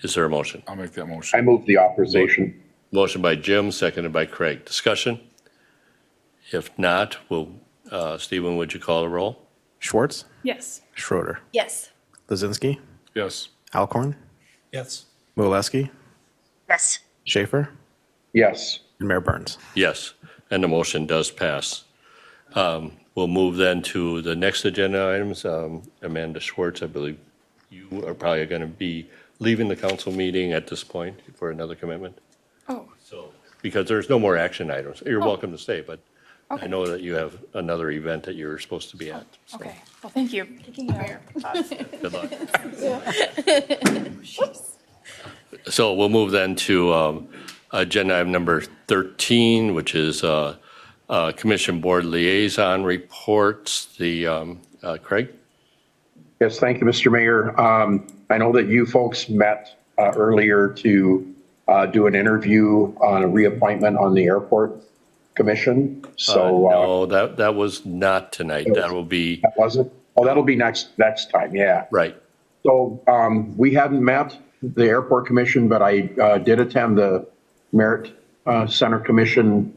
Is there a motion? I'll make that I motion. move the authorization. Motion by Jim, seconded by Craig. Discussion? If not, Stephen, would you call the roll? Schwartz, Yes. Schroeder, Yes. Lizinski, Yes. Alcorn, Yes. Mulaleski, Yes. Schaefer, Yes. and Mayor Burns. Yes, and the motion does pass. We'll move then to the next agenda items. Amanda Schwartz, I believe you are probably going to be leaving the council meeting at this point for another commitment. Oh, So, because there's no more action items. You're Oh. welcome to stay, but I Okay. know that you have another event that you're supposed to be at. So, okay. Well, thank you. good luck. So we'll move then to agenda item number 13, which is Commission Board Liaison Reports. Craig? Yes, thank you, Mr. Mayor. I know that you folks met earlier to do an interview on a reappointment on the Airport Commission. So No, that was not tonight. That will be, that wasn't. Oh, that'll be next time. Yeah. right. So we hadn't met the Airport Commission, but I did attend the Merit Center Commission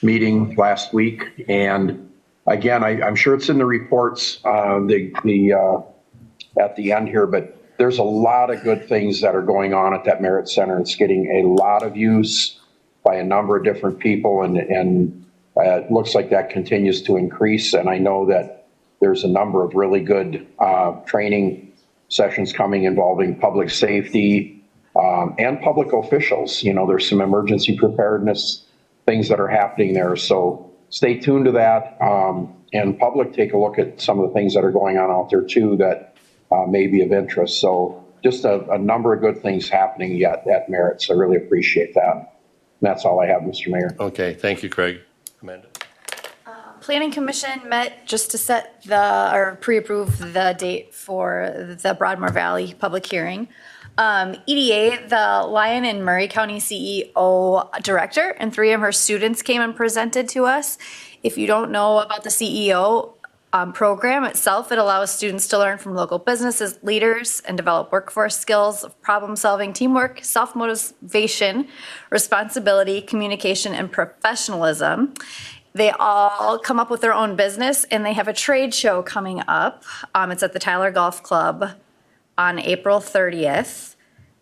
meeting last week. And again, I'm sure it's in the reports at the end here, but there's a lot of good things that are going on at that Merit Center. It's getting a lot of use by a number of different people, and it looks like that continues to increase. And I know that there's a number of really good training sessions coming involving public safety and public officials. You know, there's some emergency preparedness things that are happening there. So stay tuned to that. And public, take a look at some of the things that are going on out there too that may be of interest. So just a number of good things happening yet at Merit. So I really appreciate that. And that's all I have, Mr. Mayor. Okay, thank you, Craig. Amanda? Planning Commission met just to set or pre-approve the date for the Broadmoor Valley public hearing. EDA, the Lyon and Murray County CEO director, and 3 of her students came and presented to us. If you don't know about the CEO program itself, it allows students to learn from local businesses, leaders, and develop workforce skills of problem-solving, teamwork, self-motivation, responsibility, communication, and professionalism. They all come up with their own business, and they have a trade show coming up. It's at the Tyler Golf Club on April 30th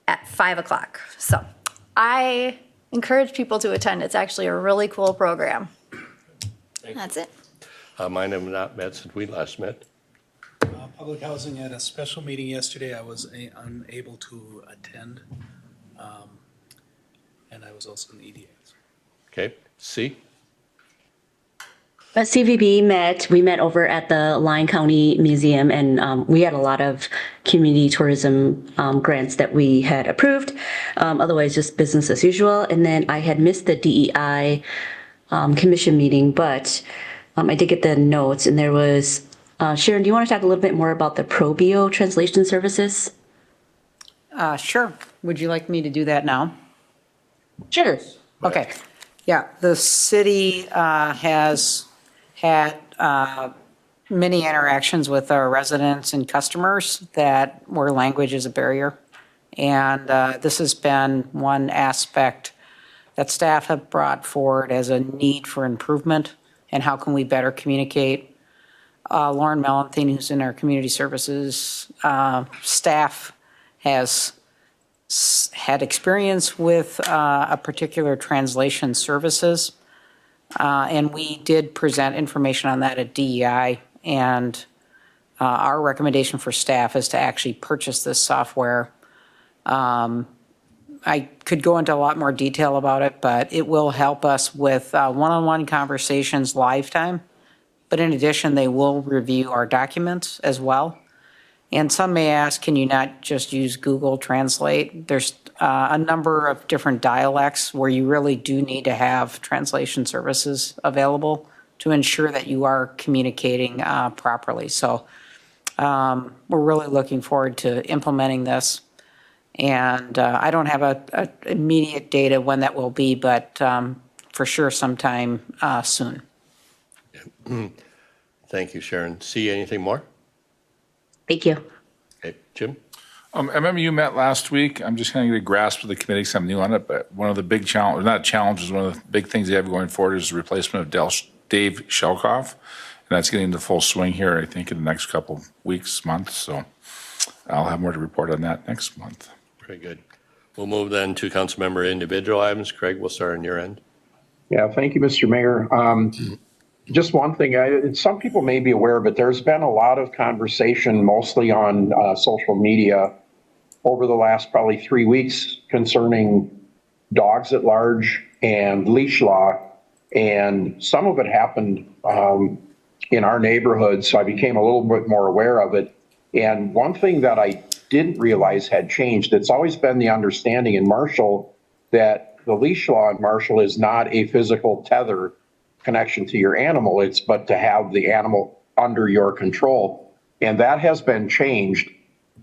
at 5 o'clock. So I encourage people to attend. It's actually a really cool program. That's it. Mine have not met since we last met. Public Housing had a special meeting yesterday. I was unable to attend. And I was also in the EDA. Okay, C? CVB we met over at the Lyon County Museum, and we had a lot of community tourism grants that we had approved. Otherwise, just business as usual. And then I had missed the DEI commission meeting, but I did get the notes, and there was, Sharon, do you want to talk a little bit more about the ProBio translation services? Sure. Would you like me to do that now? Sure. Okay. Yeah, the city has had many interactions with our residents and customers where language is a barrier. And this has been one aspect that staff have brought forward as a need for improvement, and how can we better communicate. Lauren Melanthine, who's in our community services staff, has had experience with a particular translation services. And we did present information on that at DEI. And our recommendation for staff is to actually purchase this software. I could go into a lot more detail about it, but it will help us with one-on-one conversations lifetime. But in addition, they will review our documents as well. And some may ask, can you not just use Google Translate? There's a number of different dialects where you really do need to have translation services available to ensure that you are communicating properly. So we're really looking forward to implementing this. And I don't have a immediate data when that will be, but for sure sometime soon. Thank you, Sharon. C, anything more? Thank you. Okay, Jim? MMU met last week. I'm just going to get a grasp of the committee because I'm new on it, but one of the big challenges, not challenges, one of the big things they have going forward is the replacement of Dave Shelkoff. And that's getting into full swing here, I think, in the next couple weeks, months. So I'll have more to report on that next month. Very good. We'll move then to council member individual items. Craig, we'll start on your end. Yeah, thank you, Mr. Mayor. Just one thing, some people may be aware, but there's been a lot of conversation, mostly on social media, over the last probably 3 weeks concerning dogs at large and leash law. And some of it happened in our neighborhood, so I became a little bit more aware of it. And one thing that I didn't realize had changed, it's always been the understanding in Marshall that the leash law in Marshall is not a physical tether connection to your animal, but to have the animal under your control. And that has been changed,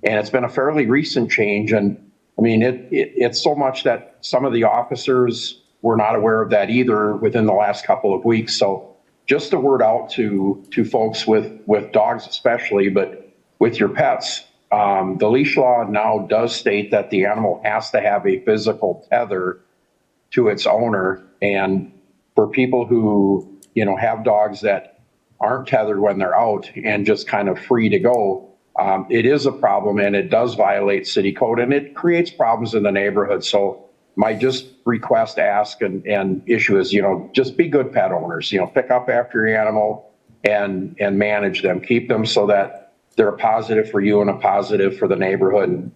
and it's been a fairly recent change. And I mean, it's so much that some of the officers were not aware of that either within the last couple of weeks. So just a word out to folks with dogs especially, but with your pets, the leash law now does state that the animal has to have a physical tether to its owner. And for people who, have dogs that aren't tethered when they're out and just kind of free to go, it is a problem, and it does violate city code, and it creates problems in the neighborhood. So my just request, ask, and issue is, just be good pet owners, pick up after your animal and manage them, keep them so that they're a positive for you and a positive for the neighborhood.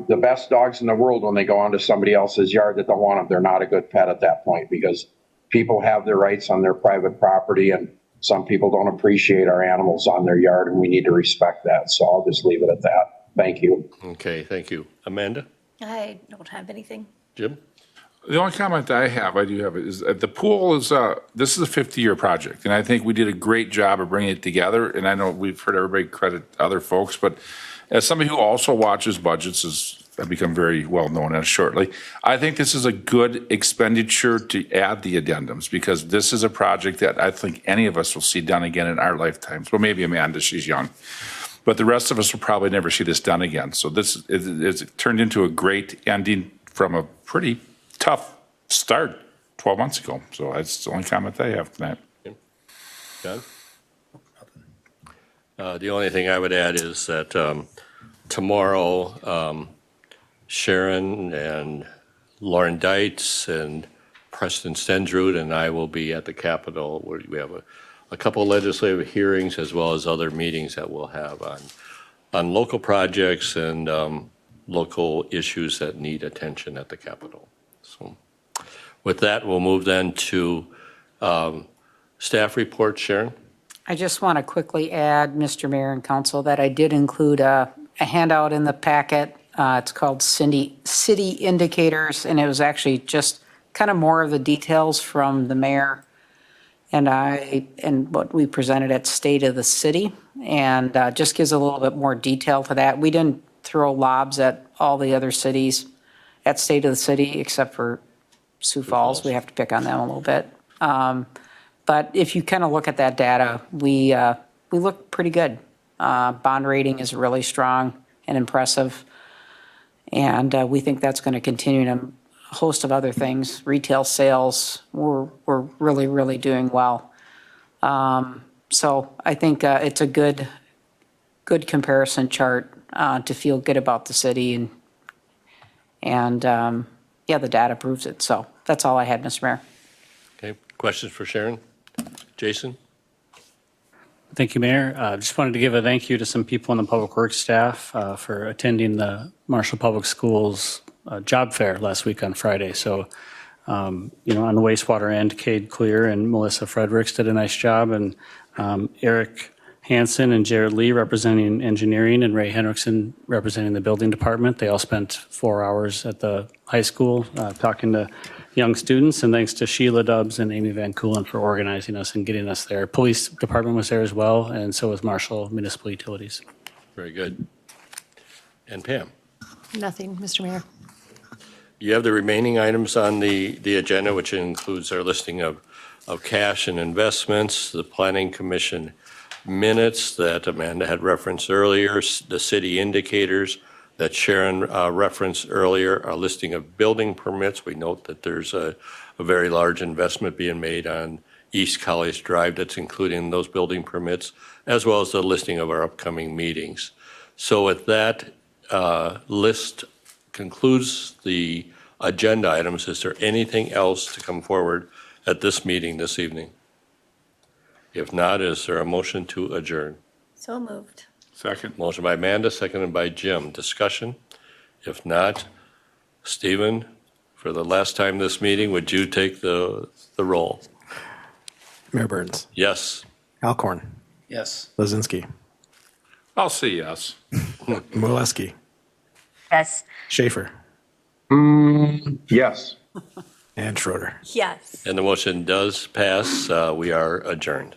The best dogs in the world, when they go onto somebody else's yard that don't want them, they're not a good pet at that point, because people have their rights on their private property, and some people don't appreciate our animals on their yard, and we need to respect that. So I'll just leave it at that. Thank you. Okay, thank you. Amanda? I don't have anything. Jim? The only comment I do have is that the pool is, this is a 50-year project, and I think we did a great job of bringing it together. And I know we've heard everybody credit other folks, but as somebody who also watches budgets, as I've become very well known as shortly, I think this is a good expenditure to add the addendums, because this is a project that I think any of us will see done again in our lifetimes. Well, maybe Amanda, she's young, but the rest of us will probably never see this done again. So this is turned into a great ending from a pretty tough start 12 months ago. So that's the only comment I have tonight. John? The only thing I would add is that tomorrow, Sharon and Lauren Dietz and Preston Stendrud and I will be at the Capitol, where we have a couple legislative hearings as well as other meetings that we'll have on local projects and local issues that need attention at the Capitol. So with that, we'll move then to staff report. Sharon? I just want to quickly add, Mr. Mayor and Council, that I did include a handout in the packet. It's called City Indicators, and it was actually just kind of more of the details from the mayor and I and what we presented at State of the City, and just gives a little bit more detail to that. We didn't throw lobs at all the other cities at State of the City except for Sioux Falls. We have to pick on them a little bit. But if you kind of look at that data, we look pretty good. Bond rating is really strong and impressive. And we think that's going to continue in a host of other things. Retail sales, we're really, really doing well. So I think it's a good comparison chart to feel good about the city. And yeah, the data proves it. So that's all I had, Mr. Mayor. Okay, questions for Sharon? Jason? Thank you, Mayor. Just wanted to give a thank you to some people on the Public Works staff for attending the Marshall Public Schools job fair last week on Friday. So, on the wastewater end, Cade Clear and Melissa Fredericks did a nice job, and Eric Hansen and Jared Lee representing engineering and Ray Henriksen representing the building department. They all spent 4 hours at the high school talking to young students, and thanks to Sheila Dubbs and Amy Van Coolen for organizing us and getting us there. Police department was there as well, and so was Marshall Municipal Utilities. Very good. And Pam? Nothing, Mr. Mayor. You have the remaining items on the agenda, which includes our listing of cash and investments, the Planning Commission minutes that Amanda had referenced earlier, the city indicators that Sharon referenced earlier, a listing of building permits. We note that there's a very large investment being made on East College Drive that's including those building permits, as well as the listing of our upcoming meetings. So with that list concludes the agenda items. Is there anything else to come forward at this meeting this evening? If not, is there a motion to adjourn? So moved. Second. Motion by Amanda, seconded by Jim. Discussion? If not, Stephen, for the last time this meeting, would you take the roll? Mayor Burns. Yes. Alcorn. Yes. Lazinski. I'll say yes. Muleski. Yes. Schaefer. Yes. And Schroeder. Yes. And the motion does pass. We are adjourned.